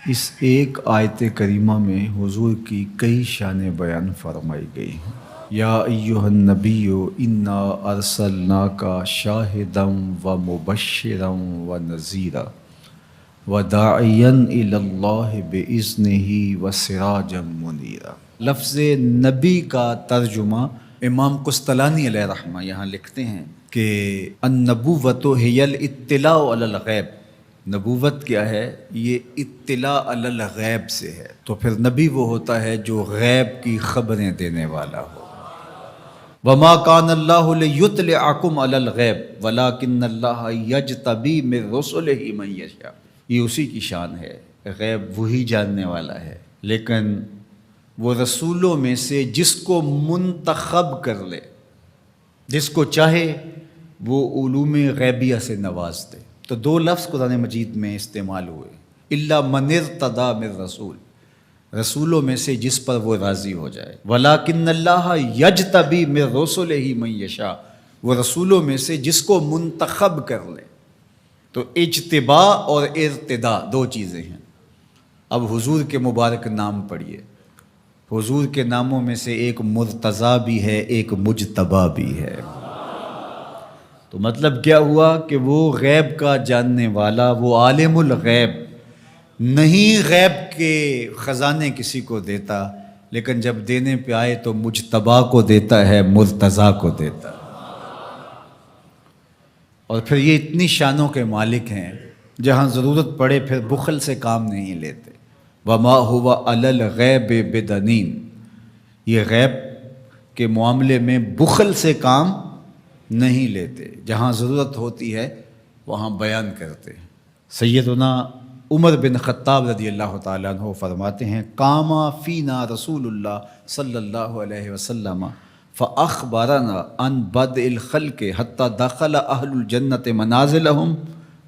اس ایک آیت کریمہ میں حضور کی کئی شانیں بیان فرمائی گئی ہیں۔ یا ایہا النبی انا ارسلناک شاہدا و مبشرا و نذیرا وداعیا الی اللہ باذنہ و سراجا منیرا۔ لفظ نبی کا ترجمہ امام قسطلانی علیہ رحمہ یہاں لکھتے ہیں کہ النبوۃ ہی الاطلاع علی الغیب۔ نبوت کیا ہے؟ یہ اطلاع علی الغیب سے ہے۔ تو پھر نبی وہ ہوتا ہے جو غیب کی خبریں دینے والا ہو۔ وما کان اللہ لیطلعکم علی الغیب ولکن اللہ یجتبی من رسلہ من یشاء۔ یہ اسی کی شان ہے، غیب وہی جاننے والا ہے، لیکن وہ رسولوں میں سے جس کو منتخب کر لے، جس کو چاہے وہ علوم غیبیہ سے نواز دے۔ تو دو لفظ قرآن مجید میں استعمال ہوئے، الا من ارتضی من رسول، رسولوں میں سے جس پر وہ راضی ہو جائے، ولیکن اللہ یجتبی من رسلہ من یشاء، وہ رسولوں میں سے جس کو منتخب کر لے۔ تو اجتباء اور ارتداء دو چیزیں ہیں۔ اب حضور کے مبارک نام پڑھیے، حضور کے ناموں میں سے ایک مرتضیٰ بھی ہے، ایک مجتبیٰ بھی ہے۔ تو مطلب کیا ہوا کہ وہ غیب کا جاننے والا، وہ عالم الغیب نہیں، غیب کے خزانے کسی کو دیتا، لیکن جب دینے پہ آئے تو مجتبیٰ کو دیتا ہے، مرتضیٰ کو دیتا ہے۔ اور پھر یہ اتنی شانوں کے مالک ہیں، جہاں ضرورت پڑے پھر بخل سے کام نہیں لیتے۔ وما ہوا علی الغیب بدنین، یہ غیب کے معاملے میں بخل سے کام نہیں لیتے، جہاں ضرورت ہوتی ہے وہاں بیان کرتے ہیں۔ سیدنا عمر بن خطاب رضی اللہ تعالیٰ عنہ فرماتے ہیں، قام فینا رسول اللہ صلی اللہ علیہ وسلم فاخبرنا عن بدء الخلق حتی دخل اہل الجنت منازلہم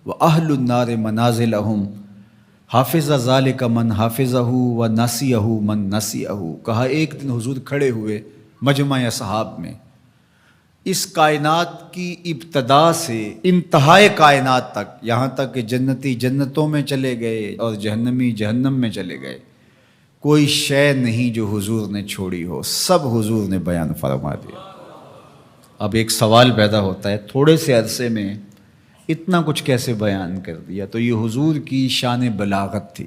واہل النار منازلہم، حافظ ذالک من حافظہ و نسیہ من نسیہ۔ کہا ایک دن حضور کھڑے ہوئے مجمع اصحاب میں، اس کائنات کی ابتدا سے انتہائے کائنات تک، یہاں تک کہ جنتی جنتوں میں چلے گئے اور جہنمی جہنم میں چلے گئے، کوئی شے نہیں جو حضور نے چھوڑی ہو، سب حضور نے بیان فرما دیا۔ اب ایک سوال پیدا ہوتا ہے، تھوڑے سے عرصے میں اتنا کچھ کیسے بیان کر دیا؟ تو یہ حضور کی شان بلاغت تھی،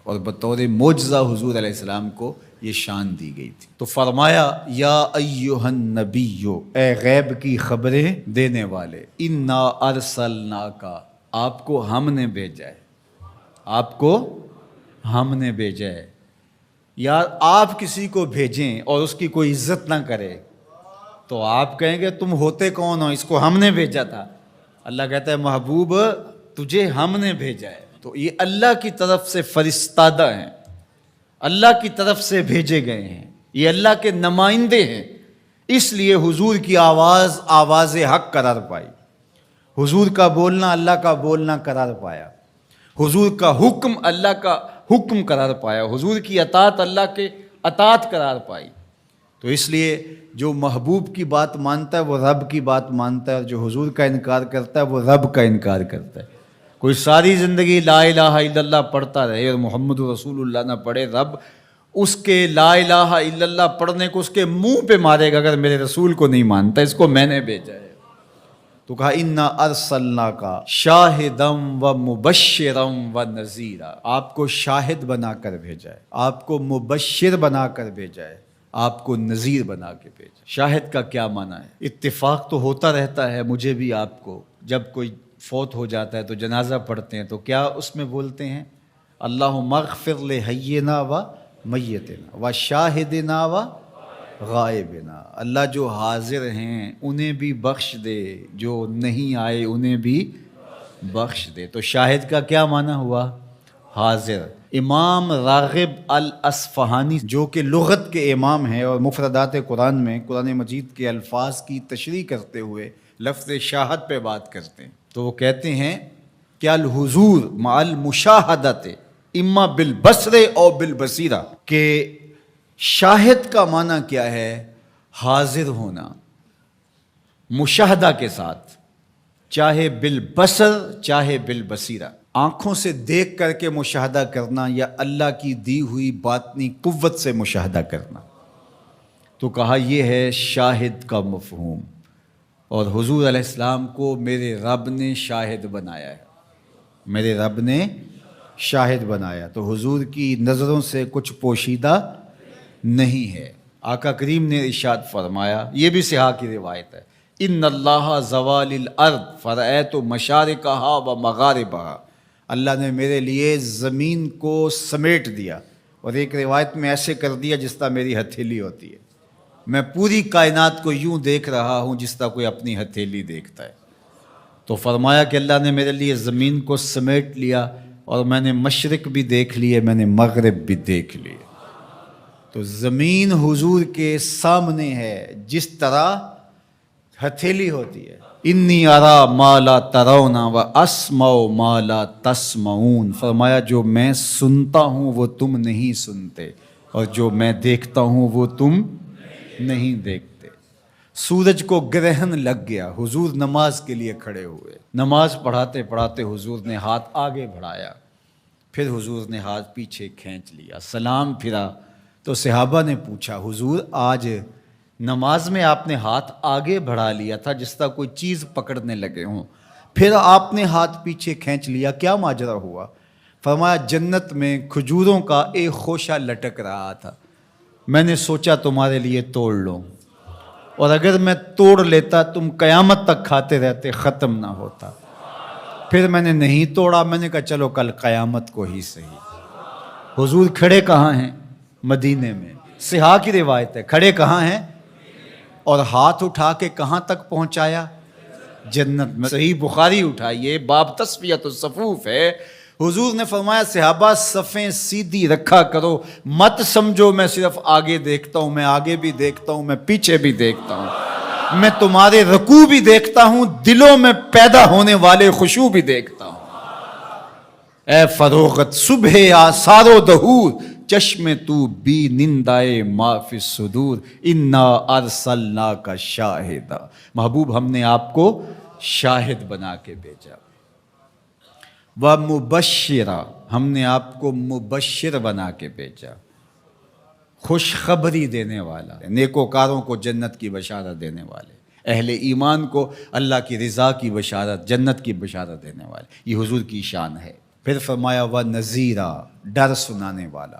اور بطور معجزہ حضور علیہ السلام کو یہ شان دی گئی تھی۔ تو فرمایا، یا ایہا النبی، اے غیب کی خبریں دینے والے، انا ارسلناک، آپ کو ہم نے بھیجا ہے، آپ کو ہم نے بھیجا ہے۔ یار آپ کسی کو بھیجیں اور اس کی کوئی عزت نہ کرے تو آپ کہیں گے تم ہوتے کون ہو، اس کو ہم نے بھیجا تھا۔ اللہ کہتا ہے محبوب تجھے ہم نے بھیجا ہے۔ تو یہ اللہ کی طرف سے فرستادہ ہیں، اللہ کی طرف سے بھیجے گئے ہیں، یہ اللہ کے نمائندے ہیں، اس لیے حضور کی آواز آواز حق قرار پائی، حضور کا بولنا اللہ کا بولنا قرار پایا، حضور کا حکم اللہ کا حکم قرار پایا، حضور کی اطاعت اللہ کے اطاعت قرار پائی۔ تو اس لیے جو محبوب کی بات مانتا ہے وہ رب کی بات مانتا ہے، اور جو حضور کا انکار کرتا ہے وہ رب کا انکار کرتا ہے۔ کوئی ساری زندگی لا الہ الا اللہ پڑھتا رہے اور محمد رسول اللہ نہ پڑھے، رب اس کے لا الہ الا اللہ پڑھنے کو اس کے منہ پہ مارے گا، اگر میرے رسول کو نہیں مانتا، اس کو میں نے بھیجا ہے۔ تو کہا انا ارسلناک شاہدا و مبشرا و نذیرا، آپ کو شاہد بنا کر بھیجا ہے، آپ کو مبشر بنا کر بھیجا ہے، آپ کو نذیر بنا کے بھیجا۔ شاہد کا کیا معنی ہے؟ اتفاق تو ہوتا رہتا ہے مجھے بھی آپ کو، جب کوئی فوت ہو جاتا ہے تو جنازہ پڑھتے ہیں تو کیا اس میں بولتے ہیں؟ اللہم اغفر لحینا و میتنا و شاہدنا و غائبنا، اللہ جو حاضر ہیں انہیں بھی بخش دے، جو نہیں آئے انہیں بھی بخش دے۔ تو شاہد کا کیا معنی ہوا؟ حاضر۔ امام راغب الاصفہانی جو کہ لغت کے امام ہیں اور مفردات قرآن میں قرآن مجید کے الفاظ کی تشریح کرتے ہوئے لفظ شاہد پہ بات کرتے ہیں، تو وہ کہتے ہیں کہ الحضور مع المشاہدت اما بالبصر او بالبصیرہ، کہ شاہد کا معنی کیا ہے؟ حاضر ہونا مشاہدہ کے ساتھ، چاہے بالبصر چاہے بالبصیرہ۔ آنکھوں سے دیکھ کر کے مشاہدہ کرنا یا اللہ کی دی ہوئی باطنی قوت سے مشاہدہ کرنا؟ تو کہا یہ ہے شاہد کا مفہوم، اور حضور علیہ السلام کو میرے رب نے شاہد بنایا ہے، میرے رب نے شاہد بنایا، تو حضور کی نظروں سے کچھ پوشیدہ نہیں ہے۔ آقا کریم نے ارشاد فرمایا، یہ بھی صحاح کی روایت ہے، ان اللہ زوال الارض فرأیت مشارقہا و مغاربہا، اللہ نے میرے لیے زمین کو سمیٹ دیا، اور ایک روایت میں ایسے کر دیا جس طرح میری ہتھیلی ہوتی ہے، میں پوری کائنات کو یوں دیکھ رہا ہوں جس طرح کوئی اپنی ہتھیلی دیکھتا ہے۔ تو فرمایا کہ اللہ نے میرے لیے زمین کو سمیٹ لیا، اور میں نے مشرق بھی دیکھ لیے، میں نے مغرب بھی دیکھ لیے۔ تو زمین حضور کے سامنے ہے جس طرح ہتھیلی ہوتی ہے۔ انی ارا ما لا ترون و اسمع ما لا تسمعون، فرمایا جو میں سنتا ہوں وہ تم نہیں سنتے، اور جو میں دیکھتا ہوں وہ تم نہیں دیکھتے۔ سورج کو گرہن لگ گیا، حضور نماز کے لیے کھڑے ہوئے، نماز پڑھاتے پڑھاتے حضور نے ہاتھ آگے بڑھایا، پھر حضور نے ہاتھ پیچھے کھینچ لیا، سلام پھرا تو صحابہ نے پوچھا حضور آج نماز میں آپ نے ہاتھ آگے بڑھا لیا تھا جس طرح کوئی چیز پکڑنے لگے ہوں، پھر آپ نے ہاتھ پیچھے کھینچ لیا، کیا ماجرا ہوا؟ فرمایا جنت میں کھجوروں کا ایک خوشہ لٹک رہا تھا، میں نے سوچا تمہارے لیے توڑ لوں، اور اگر میں توڑ لیتا تم قیامت تک کھاتے رہتے، ختم نہ ہوتا، پھر میں نے نہیں توڑا، میں نے کہا چلو کل قیامت کو ہی صحیح۔ حضور کھڑے کہاں ہیں؟ مدینے میں، صحاح کی روایت ہے، کھڑے کہاں ہیں؟ اور ہاتھ اٹھا کے کہاں تک پہنچایا؟ جنت میں۔ صحیح بخاری اٹھائیے، باب تصفیۃ الصفوف ہے، حضور نے فرمایا صحابہ صفیں سیدھی رکھا کرو، مت سمجھو میں صرف آگے دیکھتا ہوں، میں آگے بھی دیکھتا ہوں، میں پیچھے بھی دیکھتا ہوں، میں تمہارے رکوع بھی دیکھتا ہوں، دلوں میں پیدا ہونے والے خشوع بھی دیکھتا ہوں۔ اے فروغت صبح آثار و دہور، چشم تو بی نندائے ما فی الصدور، انا ارسلناک شاہدا، محبوب ہم نے آپ کو شاہد بنا کے بھیجا، ومبشرا، ہم نے آپ کو مبشر بنا کے بھیجا، خوشخبری دینے والا، نیکوکاروں کو جنت کی بشارت دینے والے، اہل ایمان کو اللہ کی رضا کی بشارت، جنت کی بشارت دینے والے، یہ حضور کی شان ہے۔ پھر فرمایا وَنَذِيرًا، ڈر سنانے والا،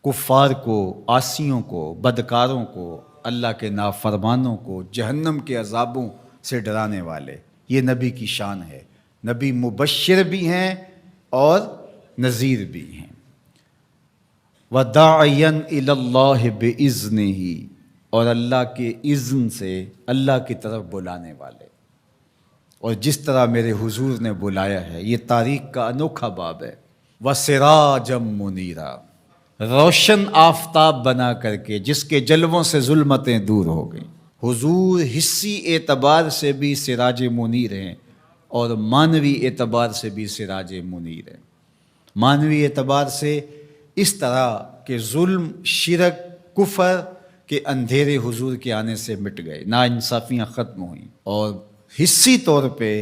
کفار کو، عاصیوں کو، بدکاروں کو، اللہ کے نافرمانوں کو جہنم کے عذابوں سے ڈرانے والے، یہ نبی کی شان ہے، نبی مبشر بھی ہیں اور نذیر بھی ہیں۔ وَدَاعِيًا إِلَى اللَّهِ بِإِذْنِهِ، اور اللہ کے اذن سے اللہ کی طرف بلانے والے، اور جس طرح میرے حضور نے بلایا ہے، یہ تاریخ کا انوکھا باب ہے۔ وَسِرَاجًا مُنِيرًا، روشن آفتاب بنا کر کے جس کے جلووں سے ظلمتیں دور ہو گئیں۔ حضور حصی اعتبار سے بھی سراج منیر ہیں، اور معنوی اعتبار سے بھی سراج منیر ہیں۔ معنوی اعتبار سے اس طرح کہ ظلم، شرک، کفر کے اندھیرے حضور کے آنے سے مٹ گئے، ناانصافیاں ختم ہوئیں، اور حصی طور پہ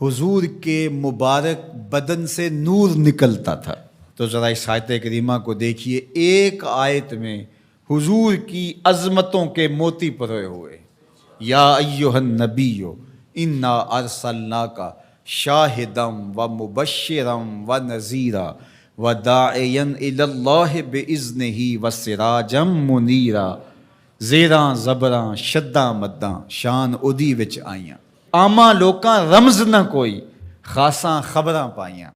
حضور کے مبارک بدن سے نور نکلتا تھا۔ تو ذرا اس آیت کریمہ کو دیکھیے، ایک آیت میں حضور کی عظمتوں کے موتی پروئے ہوئے، یا ایھا النبی انا ارسلناک شاہدا ومبشرا ونذیرا وداعیا الی اللہ باذنہ وسراجا منیرا، زیراں زبراں شداں مداں شان اودی وچ آئیاں، عاماں لوکاں رمز نہ کوئی، خاصاں خبراں پائیاں۔